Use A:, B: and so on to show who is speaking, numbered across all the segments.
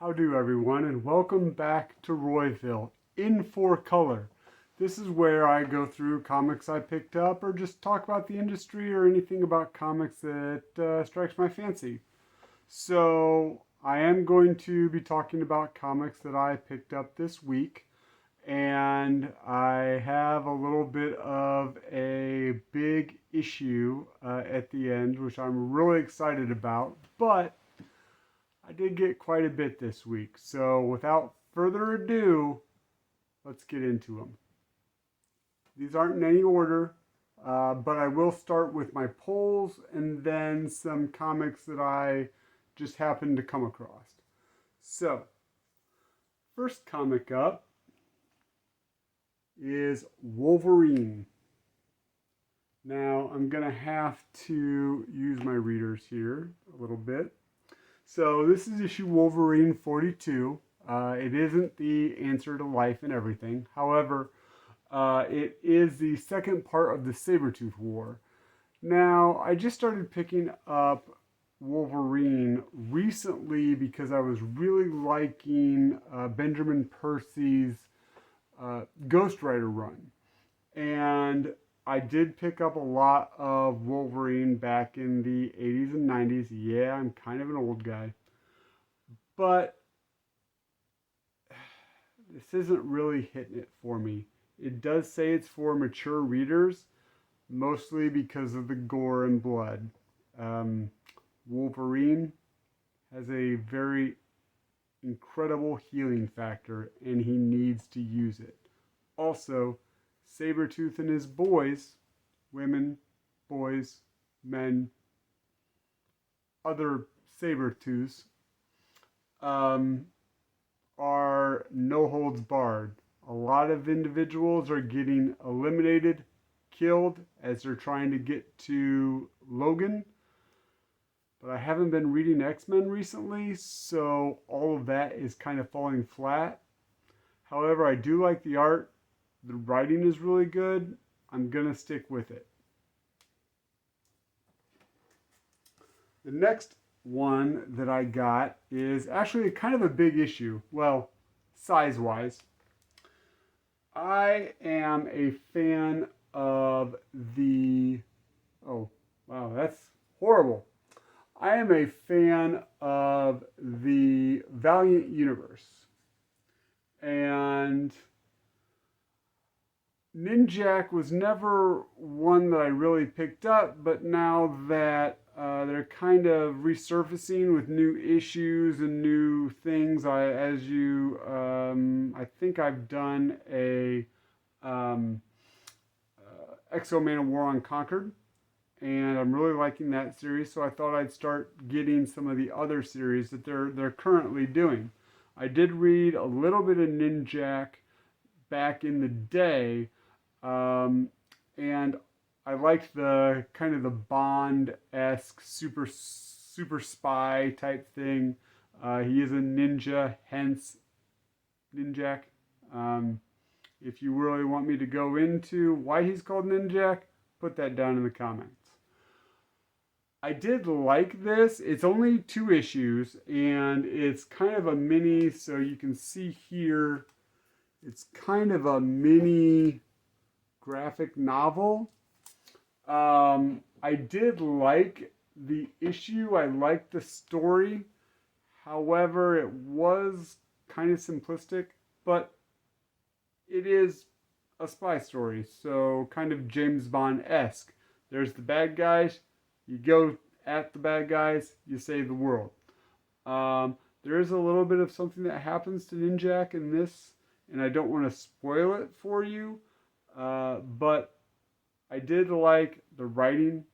A: How do everyone, and welcome back to Royville in 4 color. This is where I go through comics I picked up or just talk about the industry or anything about comics that strikes my fancy. So I am going to be talking about comics that I picked up this week, and I have a little bit of a big issue at the end, which I'm really excited about, but I did get quite a bit this week. So without further ado, let's get into them. These aren't in any order, but I will start with my polls and then some comics that I just happened to come across. So, first comic up is Wolverine. Now, I'm going to have to use my readers here a little bit. So this is issue Wolverine 42. It isn't the answer to life and everything. However, it is the second part of the Sabretooth War. Now, I just started picking up Wolverine recently because I was really liking Benjamin Percy's Ghost Rider run. And I did pick up a lot of Wolverine back in the 80s and 90s. Yeah, I'm kind of an old guy. But this isn't really hitting it for me. It does say it's for mature readers, mostly because of the gore and blood. Wolverine has a very incredible healing factor, and he needs to use it. Also, Sabretooth and his boys, women, boys, men, other Sabretooths, are no holds barred. A lot of individuals are getting eliminated, killed as they're trying to get to Logan. But I haven't been reading X-Men recently, so all of that is kind of falling flat. However, I do like the art. The writing is really good. I'm going to stick with it. The next one that I got is actually kind of a big issue. Well, size-wise. I am a fan of the... Oh, wow, that's horrible. I am a fan of the Valiant universe. And Ninjak was never one that I really picked up, but now that they're kind of resurfacing with new issues and new things, I think I've done a Exo-Man of War Unconquered, and I'm really liking that series, so I thought I'd start getting some of the other series that they're currently doing. I did read a little bit of Ninjak back in the day, and I liked the kind of the Bond-esque super spy type thing. He is a ninja, hence Ninjak. If you really want me to go into why he's called Ninjak, put that down in the comments. I did like this. It's only 2 issues, and it's kind of a mini, so you can see here, it's kind of a mini graphic novel. I did like the issue. I liked the story. However, it was kind of simplistic, but it is a spy story, so kind of James Bond-esque. There's the bad guys. You go at the bad guys, you save the world. There is a little bit of something that happens to Ninjak in this, and I don't want to spoil it for you, but I did like the writing.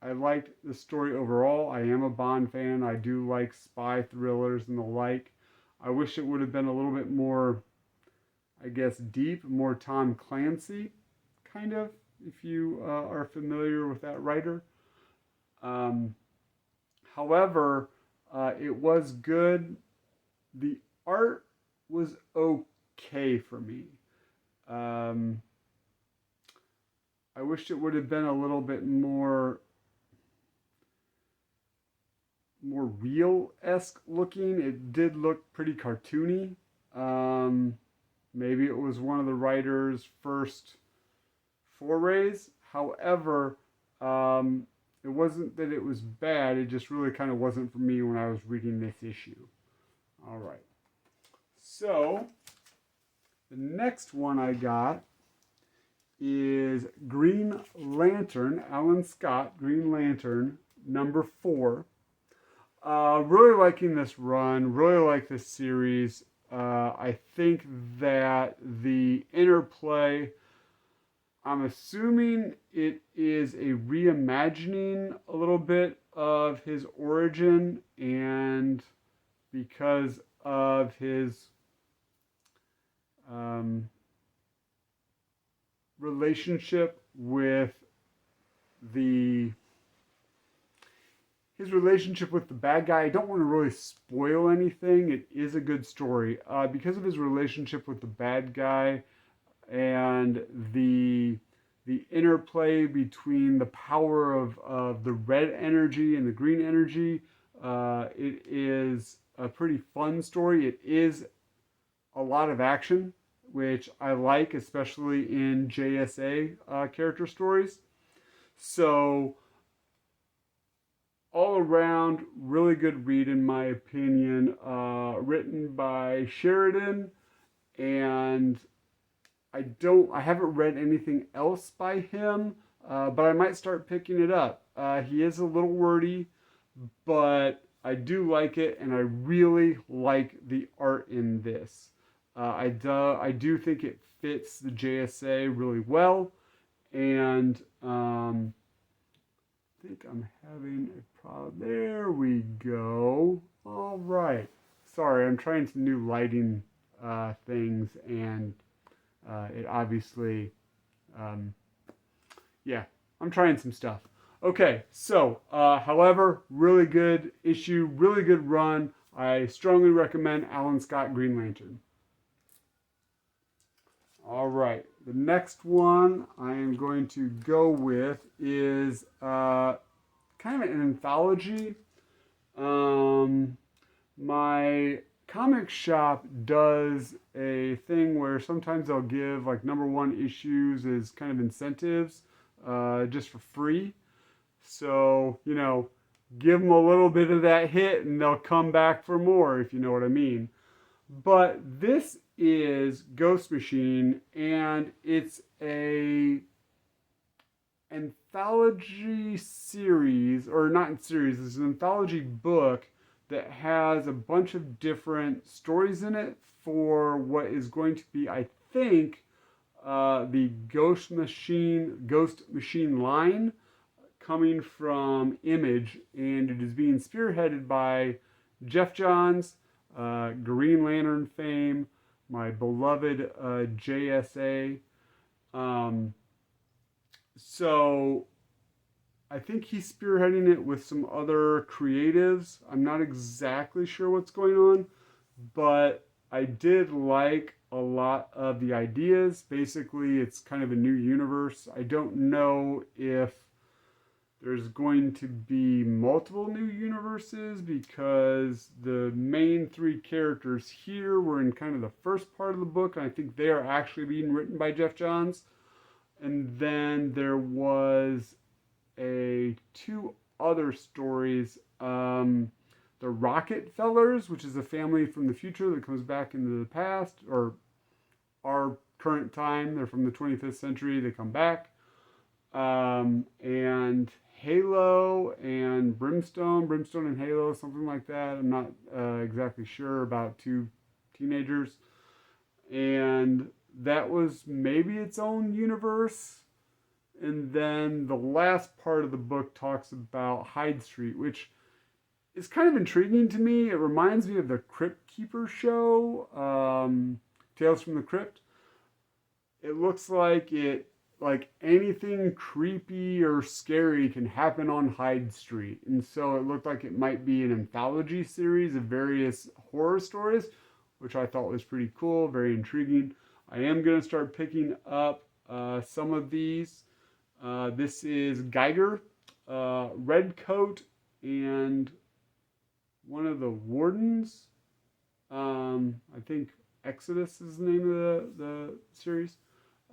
A: I liked the story overall. I am a Bond fan. I do like spy thrillers and the like. I wish it would have been a little bit more, I guess, deep, more Tom Clancy, kind of, if you are familiar with that writer. However, it was good. The art was okay for me. I wished it would have been a little bit more more real-esque looking. It did look pretty cartoony. Um, Maybe it was one of the writer's first forays. However, it wasn't that it was bad. It just really kind of wasn't for me when I was reading this issue. All right. So, the next one I got is Green Lantern, Alan Scott, Green Lantern, number 4. Really liking this run, really like this series. I think that the interplay, I'm assuming it is a reimagining a little bit of his origin, and because of his relationship with the bad guy. I don't want to really spoil anything. It is a good story. Because of his relationship with the bad guy and the interplay between the power of the red energy and the green energy, it is a pretty fun story. It is a lot of action, which I like, especially in JSA character stories. So, all around, really good read in my opinion. Written by Sheridan, and I haven't read anything else by him, but I might start picking it up. He is a little wordy, but I do like it, and I really like the art in this. I do think it fits the JSA really well, and I think I'm having a problem. There we go. All right. Sorry, I'm trying some new lighting things, and it obviously, yeah, I'm trying some stuff. Okay, so, however, really good issue, really good run. I strongly recommend Alan Scott Green Lantern. All right, the next one I am going to go with is kind of an anthology. My comic shop does a thing where sometimes they'll give like #1 issues as kind of incentives just for free. So, give them a little bit of that hit and they'll come back for more, if you know what I mean. But this is Ghost Machine, and it's a anthology series, or not series, it's an anthology book that has a bunch of different stories in it for what is going to be, I think, the Ghost Machine line coming from Image, and it is being spearheaded by Jeff Johns, Green Lantern fame, my beloved JSA. So I think he's spearheading it with some other creatives. I'm not exactly sure what's going on, but I did like a lot of the ideas. Basically, it's kind of a new universe. I don't know if there's going to be multiple new universes, because the main 3 characters here were in kind of the first part of the book, and I think they are actually being written by Jeff Johns. And then there was 2 other stories. The Rockefellers, which is a family from the future that comes back into the past, or our current time. They're from the 25th century. They come back. And Halo and Brimstone and Halo, something like that. I'm not exactly sure, about 2 teenagers. And that was maybe its own universe. And then the last part of the book talks about Hyde Street, which is kind of intriguing to me. It reminds me of the Crypt Keeper show, Tales from the Crypt. It looks like anything creepy or scary can happen on Hyde Street. And so it looked like it might be an anthology series of various horror stories, which I thought was pretty cool, very intriguing. I am going to start picking up some of these. This is Geiger, Redcoat, and one of the wardens. I think Exodus is the name of the series.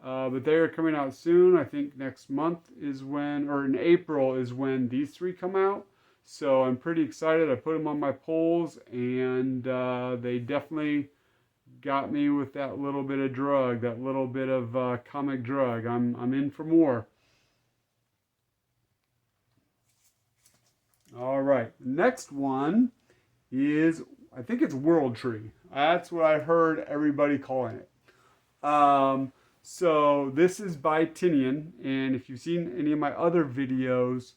A: But they are coming out soon. I think next month is when, or in April is when these three come out. So I'm pretty excited. I put them on my polls, and they definitely got me with that little bit of drug, that little bit of comic drug. I'm in for more. All right, next one is, I think it's World Tree. That's what I heard everybody calling it. So this is by Tinian, and if you've seen any of my other videos,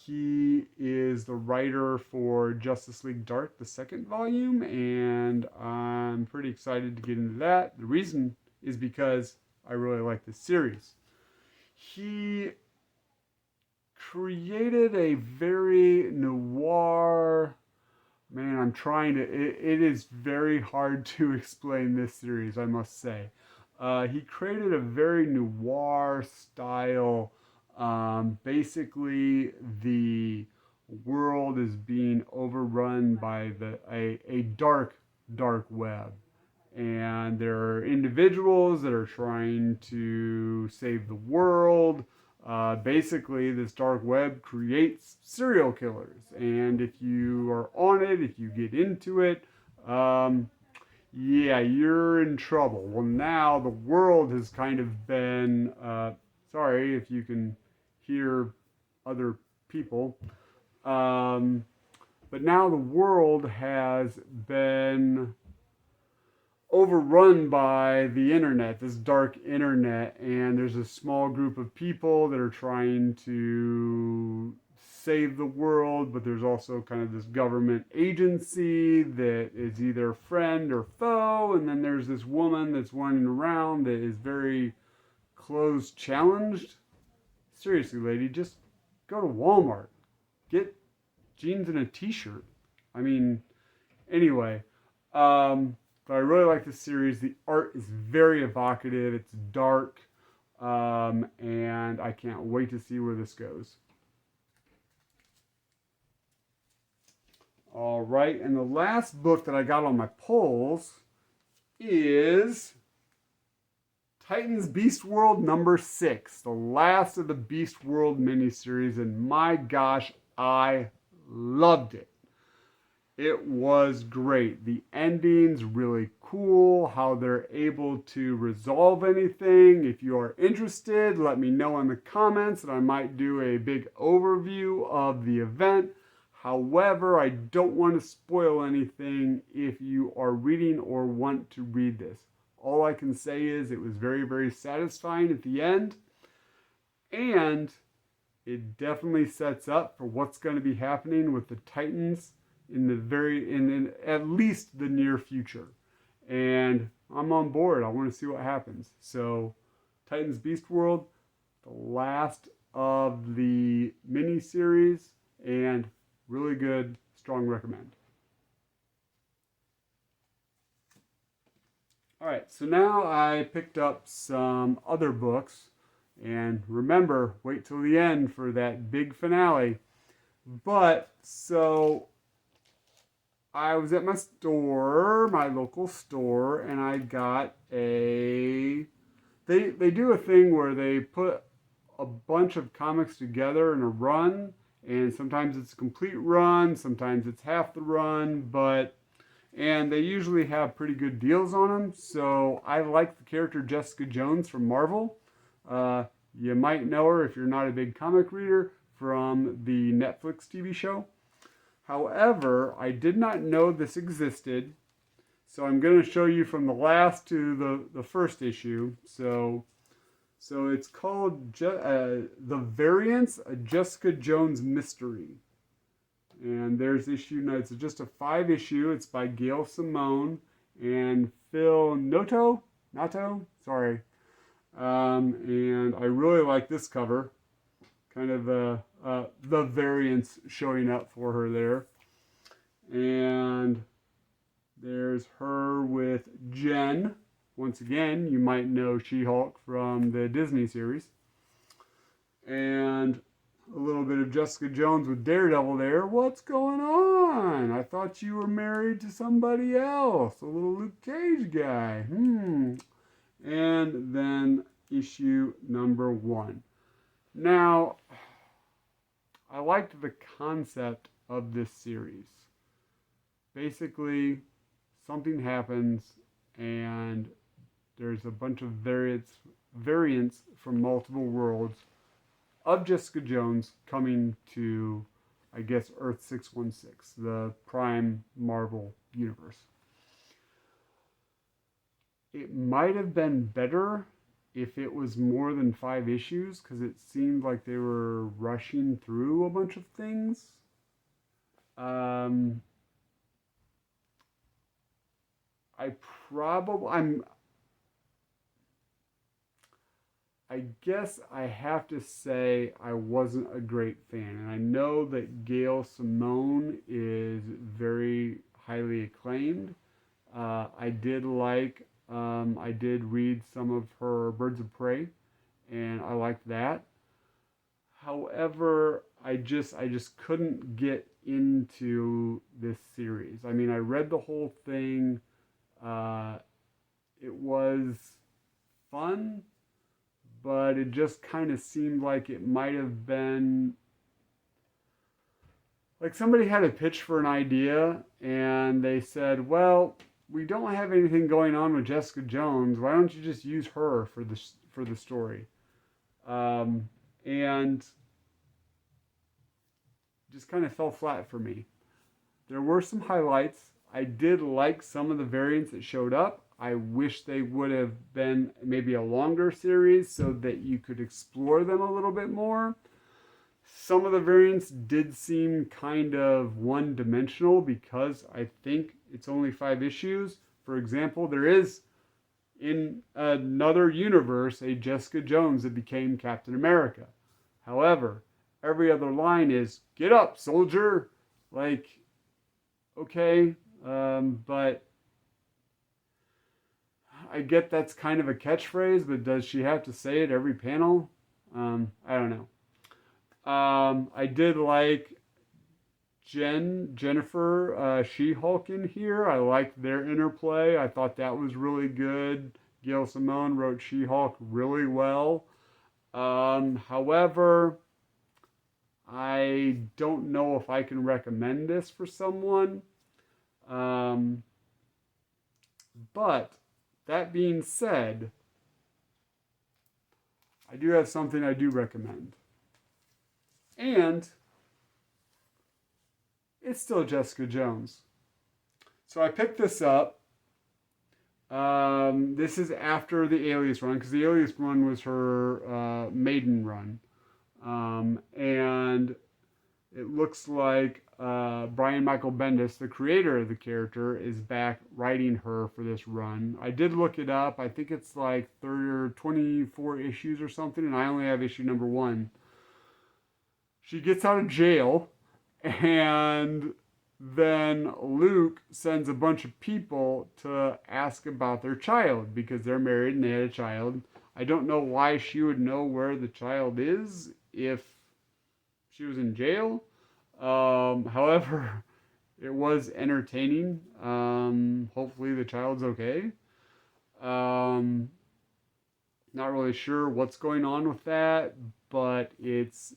A: he is the writer for Justice League Dark, the second volume, and I'm pretty excited to get into that. The reason is because I really like this series. He created a very noir, man, I'm trying to, it is very hard to explain this series, I must say. He created a very noir style. Basically, the world is being overrun by a dark web. And there are individuals that are trying to save the world. Basically, this dark web creates serial killers. And if you are on it, if you get into it, yeah, you're in trouble. Well, now the world has kind of been, sorry if you can hear other people, but now the world has been overrun by the internet, this dark internet, and there's a small group of people that are trying to save the world, but there's also kind of this government agency that is either friend or foe, and then there's this woman that's running around that is very clothes challenged. Seriously, lady, just go to Walmart, get jeans and a t-shirt. I mean, anyway, but I really like this series. The art is very evocative, it's dark, and I can't wait to see where this goes. All right, and the last book that I got on my polls is Titans Beast World number 6, the last of the Beast World miniseries, and my gosh, I loved it. It was great. The ending's really cool, how they're able to resolve anything. If you are interested, let me know in the comments, and I might do a big overview of the event. However, I don't want to spoil anything if you are reading or want to read this. All I can say is it was very, very satisfying at the end, and it definitely sets up for what's going to be happening with the Titans in at least the near future. And I'm on board. I want to see what happens. So, Titans Beast World, the last of the mini-series, and really good, strong recommend. All right, so now I picked up some other books, and remember, wait till the end for that big finale. But, so, I was at my store, my local store, and I got they do a thing where they put a bunch of comics together in a run, and sometimes it's a complete run, sometimes it's half the run, and they usually have pretty good deals on them. So I like the character Jessica Jones from Marvel. You might know her if you're not a big comic reader from the Netflix TV show. However, I did not know this existed, so I'm going to show you from the last to the first issue. So it's called The Variants, a Jessica Jones Mystery. And there's issue, no, it's just a 5-issue. It's by Gail Simone and Phil Noto, sorry. And I really like this cover. Kind of the variants showing up for her there. And there's her with Jen. Once again, you might know She-Hulk from the Disney series. And a little bit of Jessica Jones with Daredevil there. What's going on? I thought you were married to somebody else, a little Luke Cage guy. And then issue number 1. Now, I liked the concept of this series. Basically, something happens and there's a bunch of variants from multiple worlds of Jessica Jones coming to, I guess, Earth 616, the prime Marvel universe. It might have been better if it was more than 5 issues, because it seemed like they were rushing through a bunch of things. I guess I have to say I wasn't a great fan. And I know that Gail Simone is very highly acclaimed. I did read some of her Birds of Prey, and I liked that. However, I just couldn't get into this series. I mean, I read the whole thing. It was fun, but it just kind of seemed like it might have been like somebody had a pitch for an idea and they said, well, we don't have anything going on with Jessica Jones. Why don't you just use her for the story? And just kind of fell flat for me. There were some highlights. I did like some of the variants that showed up. I wish they would have been maybe a longer series so that you could explore them a little bit more. Some of the variants did seem kind of one-dimensional because I think it's only 5 issues. For example, there is in another universe a Jessica Jones that became Captain America. However, every other line is, "Get up, soldier!" Like, okay, but I get that's kind of a catchphrase, but does she have to say it every panel? I don't know. I did like Jennifer She-Hulk in here. I liked their interplay. I thought that was really good. Gail Simone wrote She-Hulk really well. However, I don't know if I can recommend this for someone. But that being said, I do have something I do recommend. And it's still Jessica Jones. So I picked this up. This is after the Alias run, because the Alias run was her maiden run. And it looks like Brian Michael Bendis, the creator of the character, is back writing her for this run. I did look it up. I think it's like 30 or 24 issues or something, and I only have issue number 1. She gets out of jail, and then Luke sends a bunch of people to ask about their child because they're married and they had a child. I don't know why she would know where the child is if she was in jail. However, it was entertaining. Hopefully the child's okay. Not really sure what's going on with that, but it's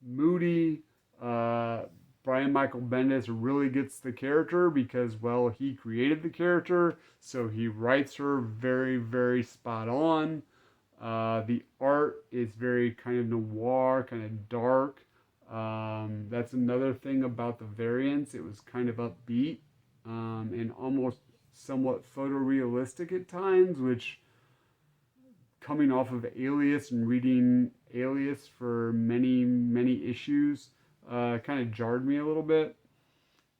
A: moody. Brian Michael Bendis really gets the character because, well, he created the character, so he writes her very, very spot on. The art is very kind of noir, kind of dark. That's another thing about the variants. It was kind of upbeat and almost somewhat photorealistic at times, which, coming off of Alias and reading Alias for many, many issues, kind of jarred me a little bit.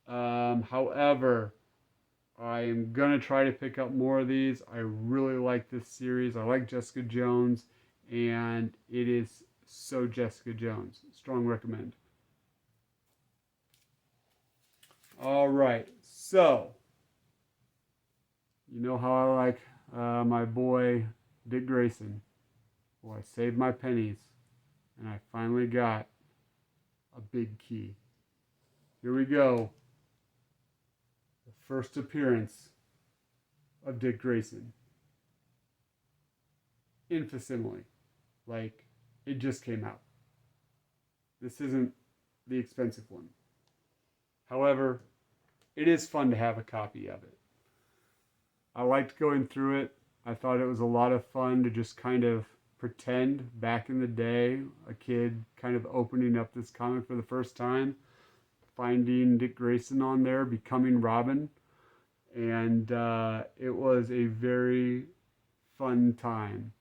A: However, I am going to try to pick up more of these. I really like this series. I like Jessica Jones, and it is so Jessica Jones. Strong recommend. All right, so you know how I like my boy Dick Grayson. Well, I saved my pennies, and I finally got a big key. Here we go. The first appearance of Dick Grayson. In facsimile. Like, it just came out. This isn't the expensive one. However, it is fun to have a copy of it. I liked going through it. I thought it was a lot of fun to just kind of pretend back in the day, a kid kind of opening up this comic for the first time, finding Dick Grayson on there, becoming Robin. And it was a very fun time.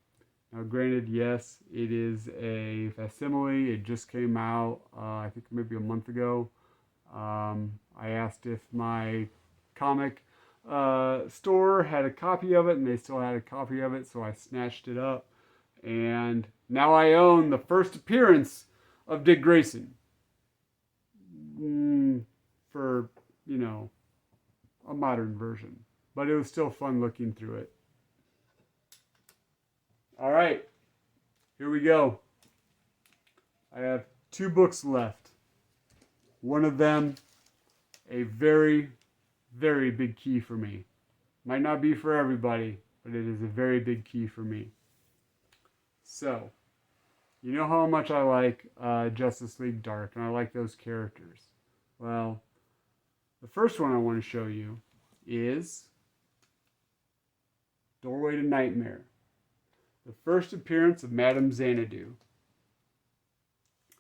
A: Now, granted, yes, it is a facsimile. It just came out, I think maybe a month ago. I asked if my comic store had a copy of it, and they still had a copy of it, so I snatched it up. And now I own the first appearance of Dick Grayson. For, a modern version. But it was still fun looking through it. All right, here we go. I have 2 books left. One of them, a very, very big key for me. Might not be for everybody, but it is a very big key for me. So, you know how much I like Justice League Dark, and I like those characters. Well, the first one I want to show you is Doorway to Nightmare. The first appearance of Madame Xanadu.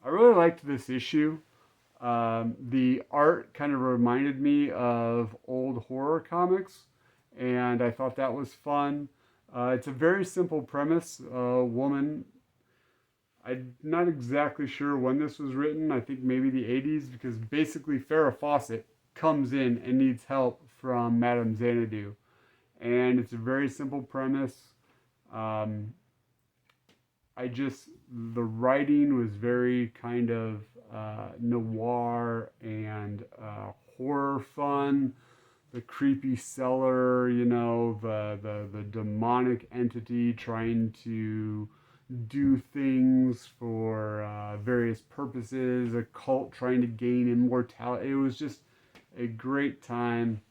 A: I really liked this issue. The art kind of reminded me of old horror comics, and I thought that was fun. It's a very simple premise. A woman, I'm not exactly sure when this was written. I think maybe the 80s, because basically Farrah Fawcett comes in and needs help from Madame Xanadu. And it's a very simple premise. The writing was very kind of noir and horror fun. The creepy cellar, the demonic entity trying to do things for various purposes, a cult trying to gain immortality. It was just a great time.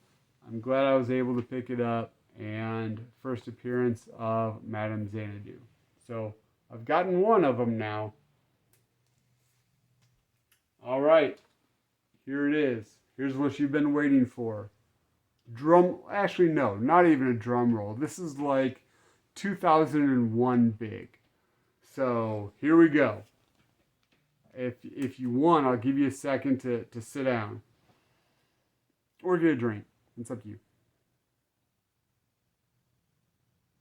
A: I'm glad I was able to pick it up, and first appearance of Madame Xanadu. So I've gotten one of them now. All right, here it is. Here's what you've been waiting for. Actually, no, not even a drum roll. This is like 2001 big. So here we go. If you want, I'll give you a second to sit down. Or get a drink. It's up to you.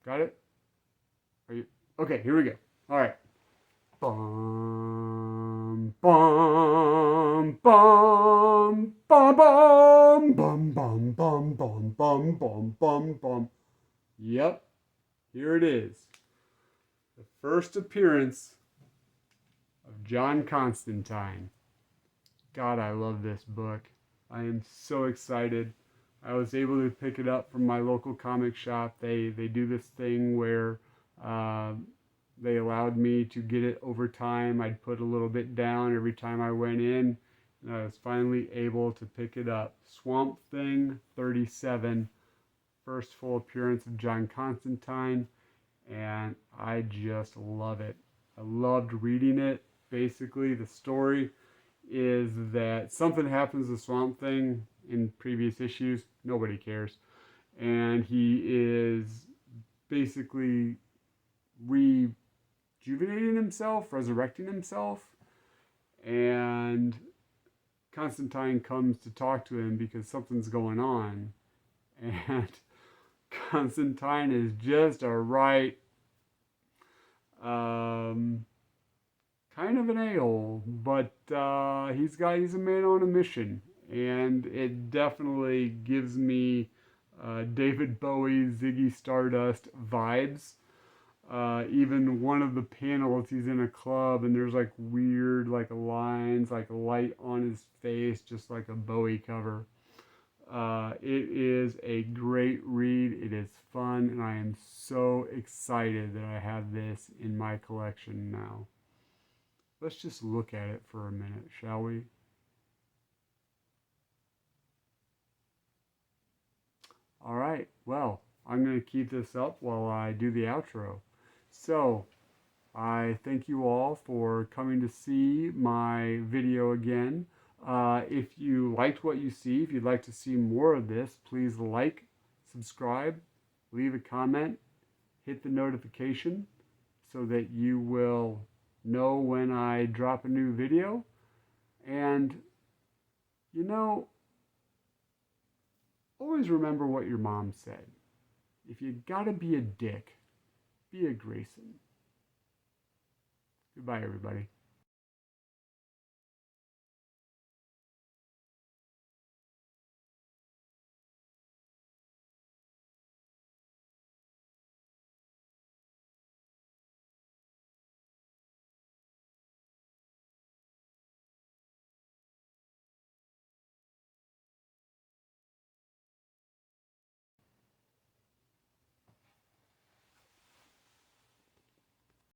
A: Got it? Are you? Okay, here we go. All right. Bum, bum, bum, bum, bum, bum, bum, bum, bum, bum, bum, bum, bum. Yep, here it is. The first appearance of John Constantine. God, I love this book. I am so excited. I was able to pick it up from my local comic shop. They do this thing where they allowed me to get it over time. I'd put a little bit down every time I went in, and I was finally able to pick it up. Swamp Thing 37, first full appearance of John Constantine, and I just love it. I loved reading it. Basically, the story is that something happens to Swamp Thing in previous issues. Nobody cares. And he is basically rejuvenating himself, resurrecting himself. And Constantine comes to talk to him because something's going on. And Constantine is just a right kind of an a-hole, but he's a man on a mission, and it definitely gives me David Bowie, Ziggy Stardust vibes. Even one of the panels, he's in a club, and there's like weird lines, like a light on his face, just like a Bowie cover. It is a great read. It is fun, and I am so excited that I have this in my collection now. Let's just look at it for a minute, shall we? All right, well, I'm going to keep this up while I do the outro. So, I thank you all for coming to see my video again. If you liked what you see, if you'd like to see more of this, please like, subscribe, leave a comment, hit the notification so that you will know when I drop a new video. And, you know, always remember what your mom said. If you gotta be a dick, be a Grayson. Goodbye, everybody.